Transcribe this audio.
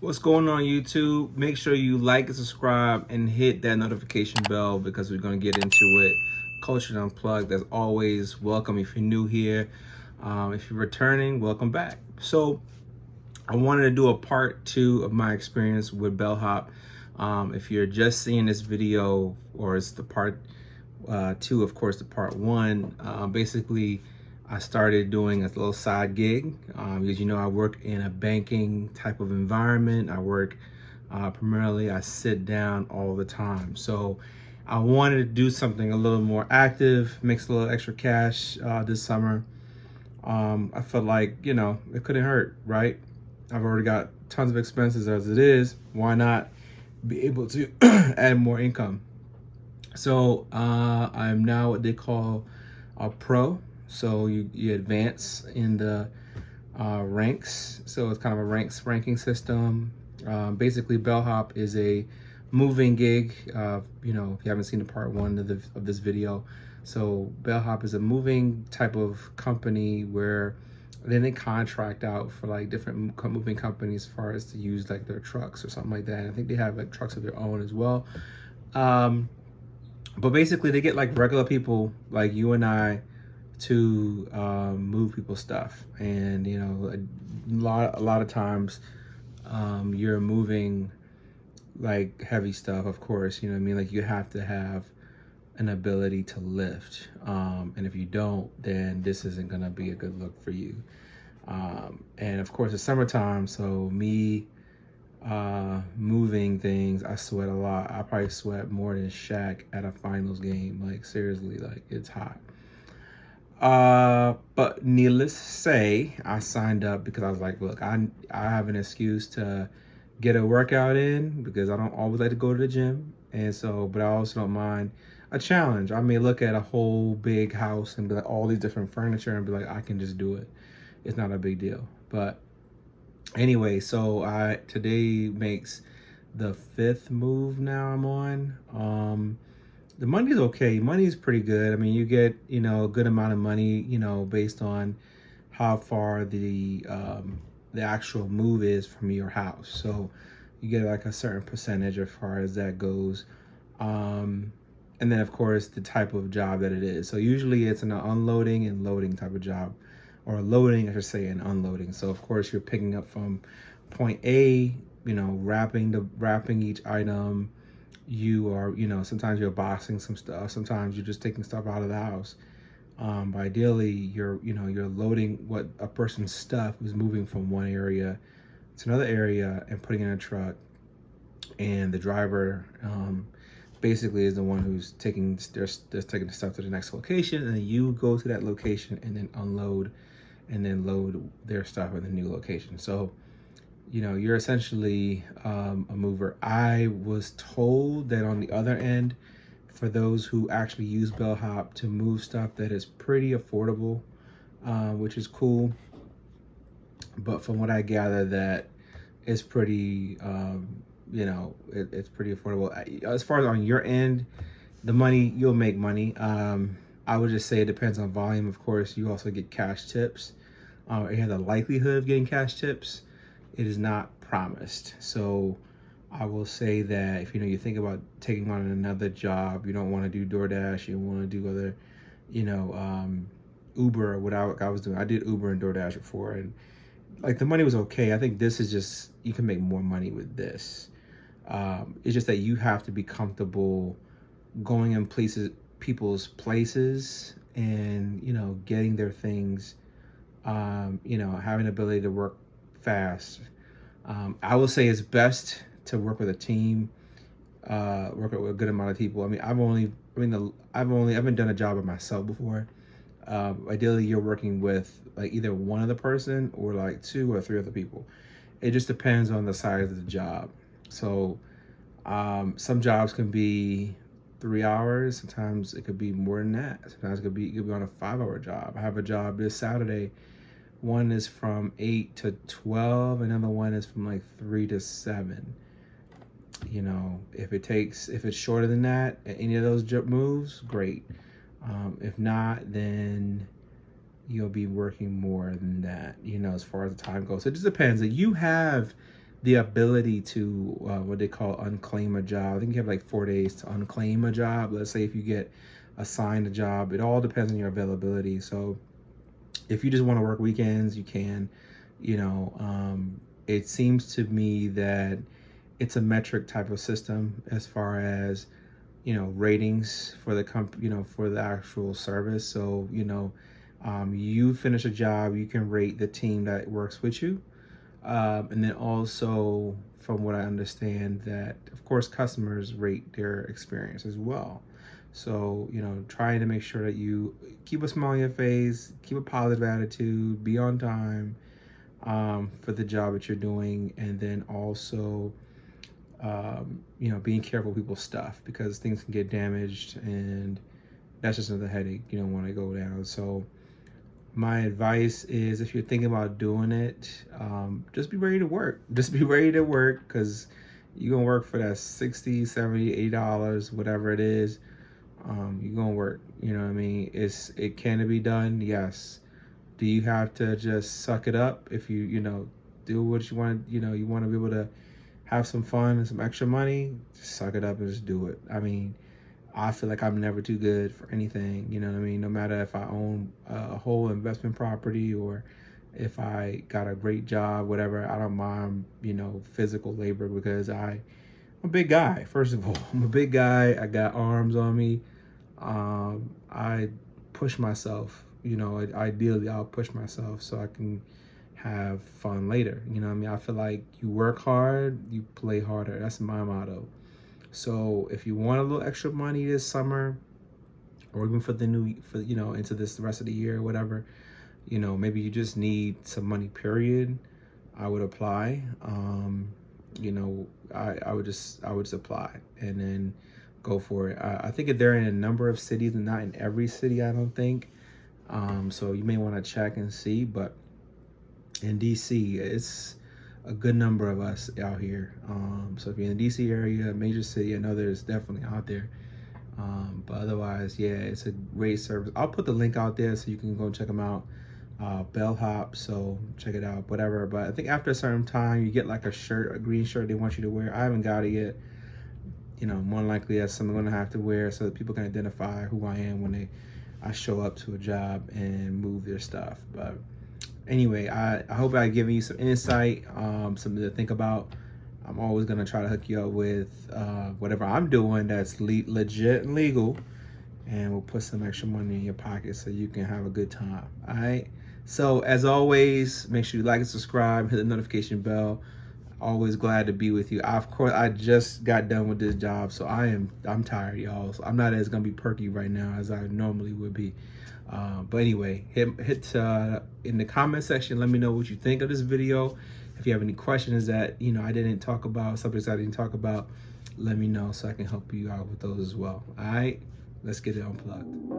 What's going on YouTube? Make sure you like and subscribe and hit that notification bell because we're going to get into it. Culture Unplugged, as always, welcome if you're new here. If you're returning, welcome back. So I wanted to do a part 2 of my experience with BellHop. If you're just seeing this video, or it's the part 2, of course, the part 1, basically I started doing a little side gig because, you know, I work in a banking type of environment. I work primarily, I sit down all the time. So I wanted to do something a little more active, mix a little extra cash this summer. I felt like, you know, it couldn't hurt, right? I've already got tons of expenses as it is. Why not be able to add more income? So I'm now what they call a pro. So you advance in the ranks. So it's kind of a ranking system. Basically, BellHop is a moving gig. You know, if you haven't seen the part 1 of this video, so BellHop is a moving type of company where then they contract out for like different moving companies as far as to use like their trucks or something like that. And I think they have like trucks of their own as well. But basically, they get like regular people like you and I to move people's stuff, and you know, a lot of times you're moving like heavy stuff. Of course, you know what I mean. Like you have to have an ability to lift, and if you don't, then this isn't gonna be a good look for you. And of course, it's summertime, so me moving things, I sweat a lot. I probably sweat more than Shaq at a finals game. Like seriously, like it's hot. But needless to say, I signed up because I was like, look, I have an excuse to get a workout in because I don't always like to go to the gym. And so, but I also don't mind a challenge. I may look at a whole big house and be like all these different furniture and be like, I can just do it. It's not a big deal. But anyway, so today makes the 5th move now I'm on. The money's okay. Money's pretty good. I mean, you get, you know, a good amount of money, you know, based on how far the actual move is from your house. So you get like a certain percentage as far as that goes. And then of course the type of job that it is. So usually it's an unloading and loading type of job, or loading, I should say, and unloading. So of course you're picking up from point A, you know, wrapping each item. You are, you know, sometimes you're boxing some stuff, sometimes you're just taking stuff out of the house. But ideally you're, you know, you're loading what a person's stuff is moving from one area to another area and putting it in a truck, and the driver basically is the one who's taking the stuff to the next location, and then you go to that location and then unload and then load their stuff in the new location. So you know, you're essentially a mover. I was told that on the other end, for those who actually use BellHop to move stuff, that is pretty affordable, which is cool. But from what I gather, that is pretty, you know, it's pretty affordable. As far as on your end, the money, you'll make money. I would just say it depends on volume. Of course, you also get cash tips. You have the likelihood of getting cash tips. It is not promised. So I will say that if, you know, you think about taking on another job, you don't want to do DoorDash, you want to do other, you know, Uber, what I was doing. I did Uber and DoorDash before, and like the money was okay. I think this is just, you can make more money with this. It's just that you have to be comfortable going in people's places, and, you know, getting their things, you know, having the ability to work fast. I will say it's best to work with a team, work with a good amount of people. I mean, I haven't done a job by myself before. Ideally, you're working with like either one other person or like 2 or 3 other people. It just depends on the size of the job. So some jobs can be 3 hours. Sometimes it could be more than that. Sometimes it could be on a 5-hour job. I have a job this Saturday. One is from 8 to 12, another one is from like 3 to 7. You know, if it's shorter than that, any of those moves, great. If not, then you'll be working more than that, you know, as far as the time goes. So it just depends. That you have the ability to what they call unclaim a job. I think you have like 4 days to unclaim a job. Let's say if you get assigned a job, it all depends on your availability. So if you just want to work weekends, you can. You know, it seems to me that it's a metric type of system as far as, you know, ratings for the you know, for the actual service. So, you know, you finish a job, you can rate the team that works with you. And then also, from what I understand, that of course customers rate their experience as well. So, you know, trying to make sure that you keep a smile on your face, keep a positive attitude, be on time for the job that you're doing, and then also, you know, being careful with people's stuff because things can get damaged, and that's just another headache you don't want to go down. So my advice is, if you're thinking about doing it, just be ready to work. Just be ready to work, because you're gonna work for that 60, 70, $80, whatever it is. You're gonna work. You know what I mean? It can be done, yes. Do you have to just suck it up if you know, do what you want? You know, you want to be able to have some fun and some extra money, just suck it up and just do it. I mean, I feel like I'm never too good for anything, you know what I mean? No matter if I own a whole investment property or if I got a great job, whatever, I don't mind, you know, physical labor, because I'm a big guy, first of all. I'm a big guy. I got arms on me. I push myself, you know, ideally I'll push myself so I can have fun later. You know what I mean? I feel like you work hard, you play harder. That's my motto. So if you want a little extra money this summer, or even for you know, into this the rest of the year or whatever, you know, maybe you just need some money, period, I would apply. You know, I would just apply and then go for it. I think they're in a number of cities and not in every city, I don't think. So you may want to check and see, but in DC, it's a good number of us out here. So if you're in the DC area, major city, I know there's definitely out there. But otherwise, yeah, it's a great service. I'll put the link out there so you can go check them out. BellHop, so check it out, whatever. But I think after a certain time, you get like a shirt, a green shirt they want you to wear. I haven't got it yet. You know, more than likely that's something I'm gonna have to wear so that people can identify who I am when I show up to a job and move their stuff. But anyway, I hope I've given you some insight, something to think about. I'm always gonna try to hook you up with whatever I'm doing that's legit and legal, and we'll put some extra money in your pocket so you can have a good time. All right. So as always, make sure you like and subscribe, hit the notification bell. Always glad to be with you. Of course, I just got done with this job, so I'm tired, y'all. So I'm not as gonna be perky right now as I normally would be. But anyway, hit in the comment section. Let me know what you think of this video. If you have any questions that, you know, I didn't talk about, subjects I didn't talk about, let me know so I can help you out with those as well. All right, let's get it unplugged.